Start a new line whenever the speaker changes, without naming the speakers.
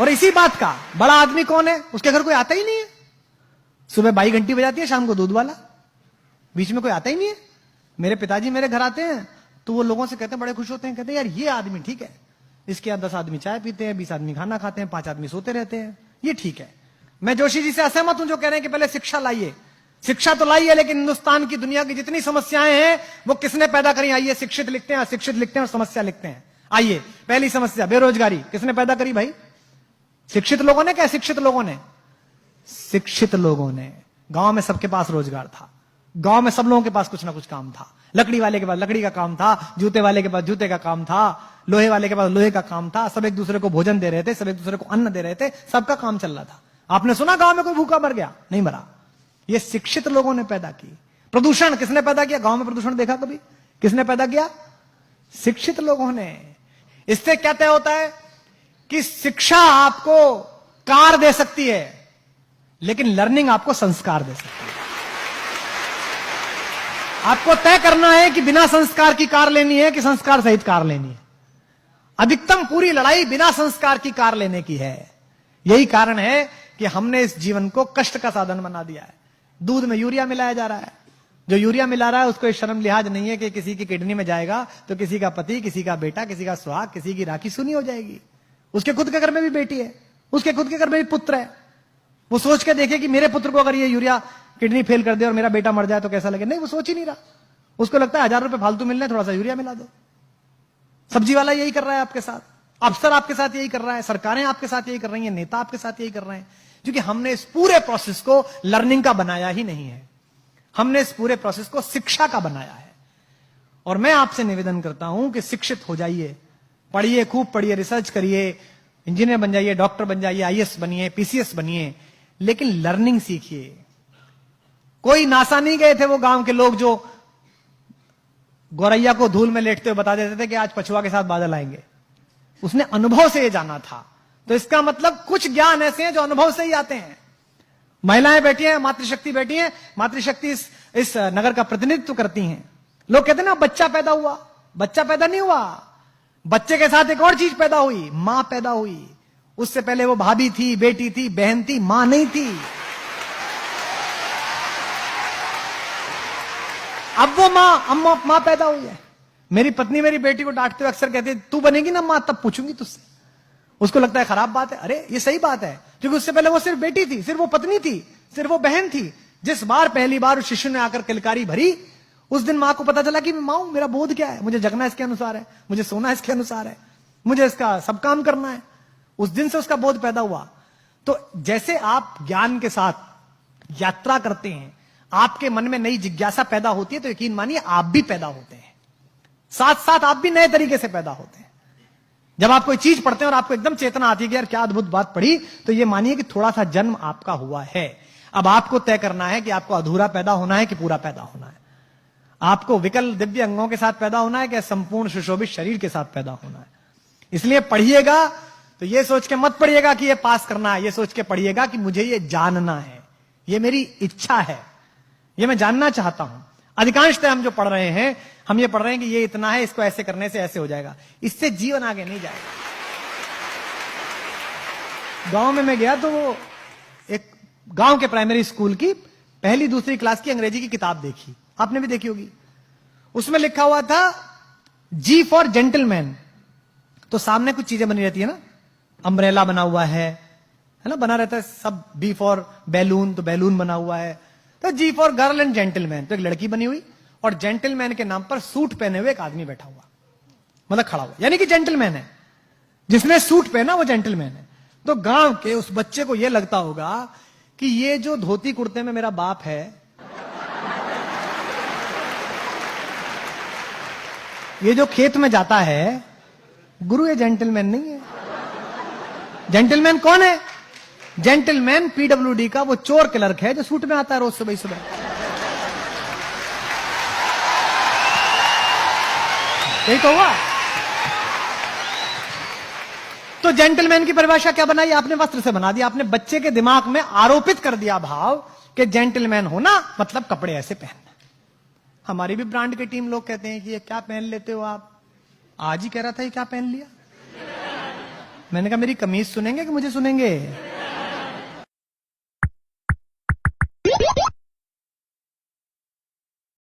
और इसी बात का बड़ा आदमी कौन है? उसके घर कोई आता ही नहीं है। सुबह बाई घंटी बजाती है, शाम को दूध वाला, बीच में कोई आता ही नहीं है। मेरे पिताजी मेरे घर आते हैं तो वो लोगों से कहते हैं, बड़े खुश होते हैं, कहते हैं यार ये आदमी ठीक है, इसके यहाँ 10 आदमी चाय पीते हैं, 20 आदमी खाना खाते हैं, 5 आदमी सोते रहते हैं, ये ठीक है। मैं जोशी जी से असहमत हूं जो कह रहे हैं कि पहले शिक्षा लाइए। शिक्षा तो लाई है, लेकिन हिंदुस्तान की दुनिया की जितनी समस्याएं हैं वो किसने पैदा करी? आइए, शिक्षित लिखते हैं, अशिक्षित लिखते हैं और समस्या लिखते हैं। आइए, पहली समस्या बेरोजगारी, किसने पैदा करी भाई? शिक्षित लोगों ने क्या अशिक्षित लोगों ने? शिक्षित लोगों ने। गांव में सबके पास रोजगार था, गांव में सब लोगों के पास कुछ ना कुछ काम था। लकड़ी वाले के पास लकड़ी का काम था, जूते वाले के पास जूते का काम था, लोहे वाले के पास लोहे का काम था। सब एक दूसरे को भोजन दे रहे थे, सब एक दूसरे को अन्न दे रहे थे, सबका काम चल रहा था। आपने सुना गांव में कोई भूखा मर गया? नहीं मरा। ये शिक्षित लोगों ने पैदा की। प्रदूषण किसने पैदा किया? गांव में प्रदूषण देखा कभी? किसने पैदा किया? शिक्षित लोगों ने। इससे क्या तय होता है कि शिक्षा आपको कार दे सकती है, लेकिन लर्निंग आपको संस्कार दे सकती है। आपको तय करना है कि बिना संस्कार की कार लेनी है कि संस्कार सहित कार लेनी है। अधिकतम पूरी लड़ाई बिना संस्कार की कार लेने की है। यही कारण है कि हमने इस जीवन को कष्ट का साधन बना दिया है। दूध में यूरिया मिलाया जा रहा है। जो यूरिया मिला रहा है उसको शर्म लिहाज नहीं है कि किसी की किडनी में जाएगा तो किसी का पति, किसी का बेटा, किसी का सुहाग, किसी की राखी सुनी हो जाएगी। उसके खुद के घर में भी बेटी है, उसके खुद के घर में भी पुत्र है। वो सोच के देखे कि मेरे पुत्र को अगर ये यूरिया किडनी फेल कर दे और मेरा बेटा मर जाए तो कैसा लगे। नहीं, वो सोच ही नहीं रहा। उसको लगता है 1000 रुपए फालतू मिल रहे, थोड़ा सा यूरिया मिला दो। सब्जी वाला यही कर रहा है आपके साथ, अफसर आपके साथ यही कर रहा है, सरकारें आपके साथ यही कर रही हैं, नेता आपके साथ यही कर रहे हैं, क्योंकि हमने इस पूरे प्रोसेस को लर्निंग का बनाया ही नहीं है। हमने इस पूरे प्रोसेस को शिक्षा का बनाया है। और मैं आपसे निवेदन करता हूं कि शिक्षित हो जाइए, पढ़िए, खूब पढ़िए, रिसर्च करिए, इंजीनियर बन जाइए, डॉक्टर बन जाइए, आईएएस बनिए, पीसीएस बनिए, लेकिन लर्निंग सीखिए। कोई नासा नहीं गए थे वो गांव के लोग जो गौरैया को धूल में लेटते हुए बता देते थे कि आज पछुआ के साथ बादल आएंगे। उसने अनुभव से ये जाना था। तो इसका मतलब कुछ ज्ञान ऐसे हैं जो अनुभव से ही आते हैं। महिलाएं बैठी हैं, मातृशक्ति बैठी हैं, मातृशक्ति इस नगर का प्रतिनिधित्व करती हैं। लोग कहते हैं ना बच्चा पैदा हुआ, बच्चा पैदा नहीं हुआ, बच्चे के साथ एक और चीज पैदा हुई, मां पैदा हुई। उससे पहले वो भाभी थी, बेटी थी, बहन थी, मां नहीं थी। अब वो मां पैदा हुई है। मेरी पत्नी मेरी बेटी को डांटते हुए अक्सर कहती है, तू बनेगी ना मां तब पूछूंगी तुझसे। उसको लगता है खराब बात है। अरे ये सही बात है, क्योंकि उससे पहले वो सिर्फ बेटी थी, सिर्फ वो पत्नी थी, सिर्फ वो बहन थी। जिस बार पहली बार उस शिशु ने आकर किलकारी भरी, उस दिन मां को पता चला कि मैं मां हूं, मेरा बोध क्या है, मुझे जगना इसके अनुसार है, मुझे सोना इसके अनुसार है, मुझे इसका सब काम करना है। उस दिन से उसका बोध पैदा हुआ। तो जैसे आप ज्ञान के साथ यात्रा करते हैं, आपके मन में नई जिज्ञासा पैदा होती है, तो यकीन मानिए आप भी पैदा होते हैं, साथ साथ आप भी नए तरीके से पैदा होते हैं। जब आप कोई चीज पढ़ते हैं और आपको एकदम चेतना आती है कि यार क्या अद्भुत बात पढ़ी, तो ये मानिए कि थोड़ा सा जन्म आपका हुआ है। अब आपको तय करना है कि आपको अधूरा पैदा होना है कि पूरा पैदा होना है। आपको विकल दिव्य अंगों के साथ पैदा होना है कि संपूर्ण सुशोभित शरीर के साथ पैदा होना है। इसलिए पढ़िएगा तो ये सोच के मत पढ़िएगा कि ये पास करना है, ये सोच के पढ़िएगा कि मुझे ये जानना है, ये मेरी इच्छा है, ये मैं जानना चाहता हूं। अधिकांशतः हम जो पढ़ रहे हैं, हम ये पढ़ रहे हैं कि ये इतना है, इसको ऐसे करने से ऐसे हो जाएगा। इससे जीवन आगे नहीं जाएगा। गांव में मैं गया तो वो एक गांव के प्राइमरी स्कूल की पहली दूसरी क्लास की अंग्रेजी की किताब देखी, आपने भी देखी होगी। उसमें लिखा हुआ था जी फॉर जेंटलमैन। तो सामने कुछ चीजें बनी रहती है ना, अम्ब्रेला बना हुआ है ना, बना रहता है सब। बी फॉर बैलून, तो बैलून बना हुआ है। तो जी फॉर गर्ल एंड जेंटलमैन, तो एक लड़की बनी हुई और जेंटलमैन के नाम पर सूट पहने हुए एक आदमी बैठा हुआ, मतलब खड़ा हुआ, यानी कि जेंटलमैन है। जिसने सूट पहना वो जेंटलमैन है। तो गांव के उस बच्चे को यह लगता होगा कि ये जो धोती कुर्ते में मेरा बाप है, ये जो खेत में जाता है, गुरु ये जेंटलमैन नहीं है। जेंटलमैन कौन है? जेंटलमैन पीडब्ल्यूडी का वो चोर क्लर्क है जो सूट में आता है रोज सुबह सुबह। यही तो हुआ। तो जेंटलमैन की परिभाषा क्या बनाई आपने? वस्त्र से बना दिया आपने। बच्चे के दिमाग में आरोपित कर दिया भाव कि जेंटलमैन होना मतलब कपड़े ऐसे पहनना। हमारी भी ब्रांड की टीम लोग कहते हैं कि ये क्या पहन लेते हो आप। आज ही कह रहा था ये क्या पहन लिया। मैंने कहा मेरी कमीज सुनेंगे कि मुझे सुनेंगे?